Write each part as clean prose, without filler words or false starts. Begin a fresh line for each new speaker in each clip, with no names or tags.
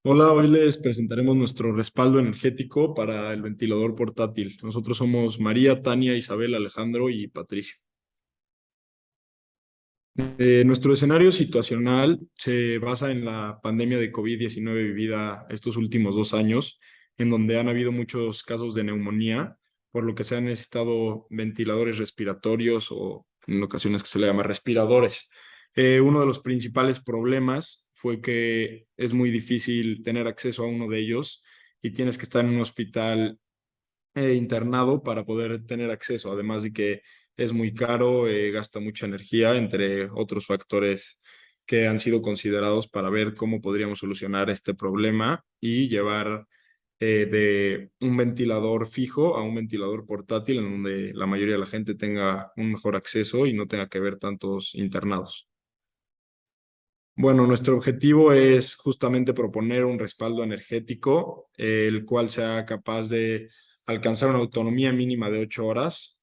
Hola, hoy les presentaremos nuestro respaldo energético para el ventilador portátil. Nosotros somos María, Tania, Isabel, Alejandro y Patricio. Nuestro escenario situacional se basa en la pandemia de COVID-19 vivida estos últimos 2 años, en donde han habido muchos casos de neumonía, por lo que se han necesitado ventiladores respiratorios o en ocasiones que se le llama respiradores. Uno de los principales problemas fue que es muy difícil tener acceso a uno de ellos y tienes que estar en un hospital internado para poder tener acceso, además de que es muy caro, gasta mucha energía, entre otros factores que han sido considerados para ver cómo podríamos solucionar este problema y llevar de un ventilador fijo a un ventilador portátil en donde la mayoría de la gente tenga un mejor acceso y no tenga que ver tantos internados. Bueno, nuestro objetivo es justamente proponer un respaldo energético, el cual sea capaz de alcanzar una autonomía mínima de 8 horas.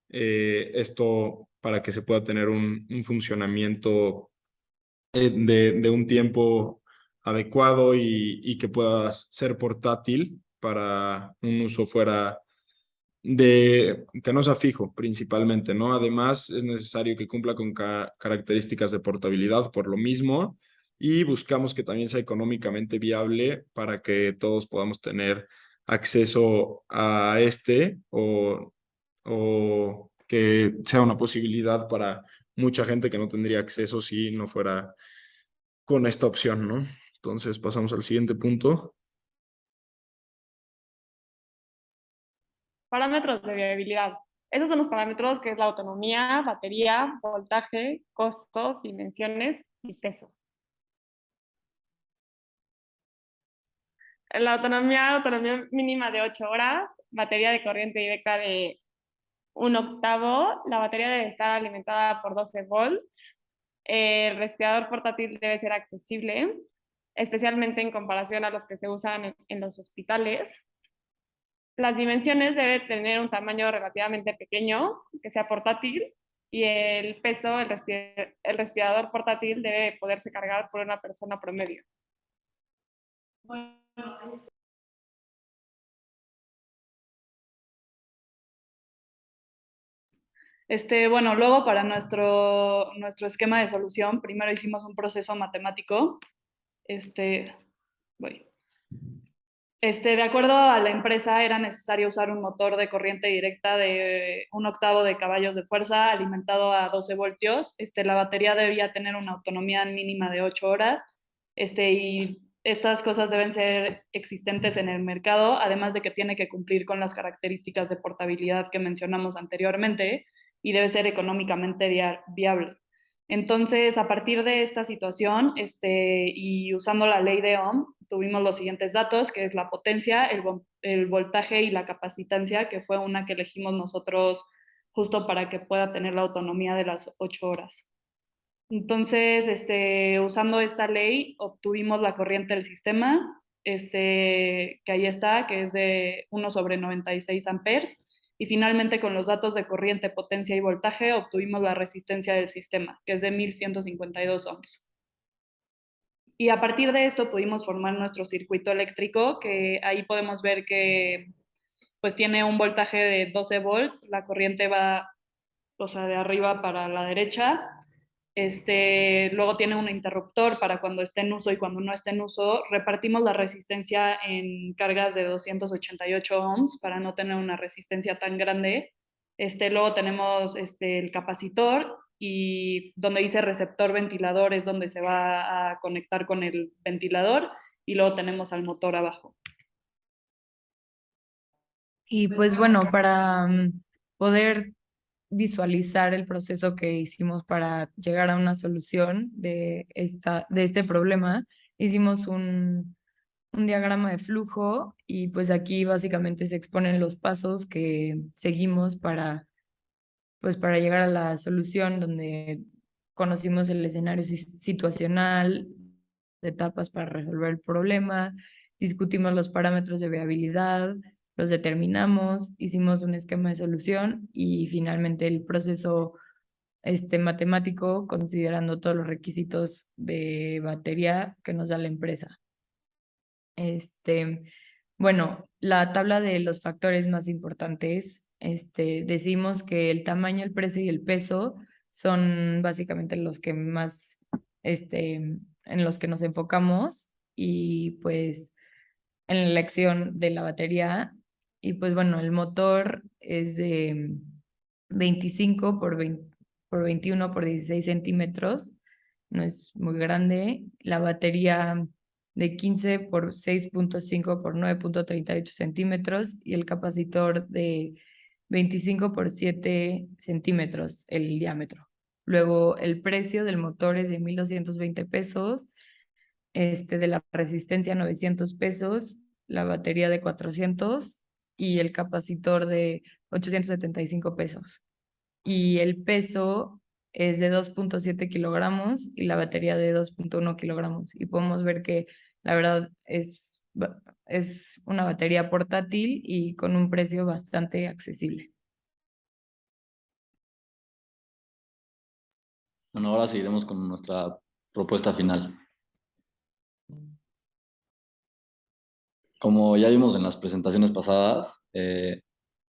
Esto para que se pueda tener un funcionamiento de un tiempo adecuado y que pueda ser portátil para un uso fuera de que no sea fijo principalmente, ¿no? Además, es necesario que cumpla con características de portabilidad por lo mismo y buscamos que también sea económicamente viable para que todos podamos tener acceso a este o que sea una posibilidad para mucha gente que no tendría acceso si no fuera con esta opción, ¿no? Entonces pasamos al siguiente punto.
Parámetros de viabilidad. Esos son los parámetros que es la autonomía, batería, voltaje, costo, dimensiones y peso. La autonomía mínima de 8 horas, batería de corriente directa de 1/8, la batería debe estar alimentada por 12 volts, el respirador portátil debe ser accesible, especialmente en comparación a los que se usan en los hospitales. Las dimensiones deben tener un tamaño relativamente pequeño, que sea portátil, y el peso, el respirador portátil debe poderse cargar por una persona promedio.
Bueno, luego para nuestro esquema de solución, primero hicimos un proceso matemático. Voy. De acuerdo a la empresa, era necesario usar un motor de corriente directa de 1/8 de caballos de fuerza alimentado a 12 voltios. La batería debía tener una autonomía mínima de 8 horas. Y estas cosas deben ser existentes en el mercado, además de que tiene que cumplir con las características de portabilidad que mencionamos anteriormente y debe ser económicamente viable. Entonces, a partir de esta situación, y usando la ley de Ohm, tuvimos los siguientes datos, que es la potencia, el voltaje y la capacitancia, que fue una que elegimos nosotros justo para que pueda tener la autonomía de las 8 horas. Entonces, usando esta ley, obtuvimos la corriente del sistema, que ahí está, que es de 1/96 amperes. Y finalmente, con los datos de corriente, potencia y voltaje, obtuvimos la resistencia del sistema, que es de 1152 ohms. Y a partir de esto pudimos formar nuestro circuito eléctrico, que ahí podemos ver que pues tiene un voltaje de 12 volts, la corriente va, o sea, de arriba para la derecha. Luego tiene un interruptor para cuando esté en uso y cuando no esté en uso. Repartimos la resistencia en cargas de 288 ohms para no tener una resistencia tan grande. Luego tenemos el capacitor y donde dice receptor ventilador es donde se va a conectar con el ventilador y luego tenemos al motor abajo.
Y pues bueno, para poder visualizar el proceso que hicimos para llegar a una solución de este problema, hicimos un diagrama de flujo y pues aquí básicamente se exponen los pasos que seguimos para llegar a la solución, donde conocimos el escenario situacional, etapas para resolver el problema, discutimos los parámetros de viabilidad, los determinamos, hicimos un esquema de solución y finalmente el proceso matemático considerando todos los requisitos de batería que nos da la empresa. Bueno, la tabla de los factores más importantes, decimos que el tamaño, el precio y el peso son básicamente los que más, en los que nos enfocamos y pues en la elección de la batería. Y pues bueno, el motor es de 25 por 21 por 16 centímetros, no es muy grande. La batería de 15 por 6.5 por 9.38 centímetros y el capacitor de 25 por 7 centímetros el diámetro. Luego el precio del motor es de 1,220 pesos, de la resistencia 900 pesos, la batería de 400 y el capacitor de 875 pesos. Y el peso es de 2.7 kilogramos y la batería de 2.1 kilogramos. Y podemos ver que la verdad es una batería portátil y con un precio bastante accesible.
Bueno, ahora seguiremos con nuestra propuesta final. Como ya vimos en las presentaciones pasadas,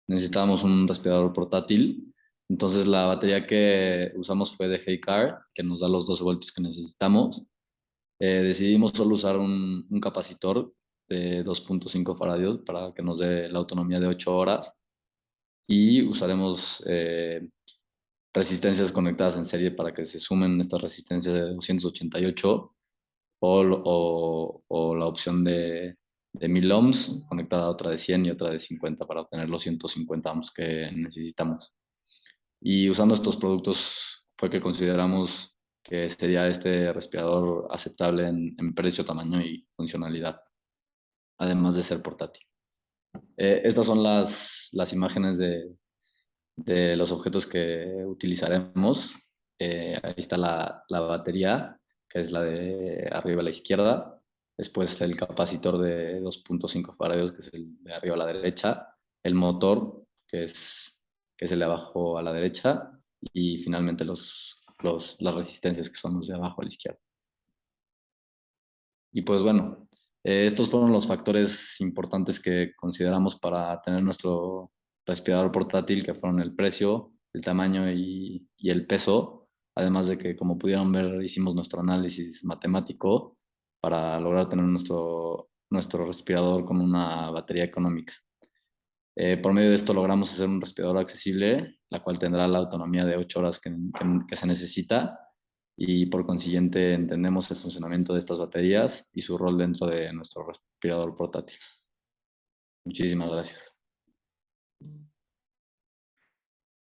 necesitábamos un respirador portátil. Entonces la batería que usamos fue de Heycar, que nos da los 12 voltios que necesitamos. Decidimos solo usar un capacitor de 2.5 faradios para que nos dé la autonomía de 8 horas. Y usaremos resistencias conectadas en serie para que se sumen estas resistencias de 288 o la opción de 1000 ohms conectada a otra de 100 y otra de 50 para obtener los 150 ohms que necesitamos. Y usando estos productos fue que consideramos que sería este respirador aceptable en precio, tamaño y funcionalidad, además de ser portátil. Estas son las imágenes de los objetos que utilizaremos. Ahí está la batería, que es la de arriba a la izquierda. Después el capacitor de 2.5 faradios, que es el de arriba a la derecha. El motor, que es el de abajo a la derecha. Y finalmente las resistencias, que son los de abajo a la izquierda. Y pues bueno, estos fueron los factores importantes que consideramos para tener nuestro respirador portátil, que fueron el precio, el tamaño y el peso. Además de que, como pudieron ver, hicimos nuestro análisis matemático para lograr tener nuestro respirador con una batería económica. Por medio de esto logramos hacer un respirador accesible, la cual tendrá la autonomía de 8 horas que se necesita, y por consiguiente entendemos el funcionamiento de estas baterías y su rol dentro de nuestro respirador portátil. Muchísimas gracias.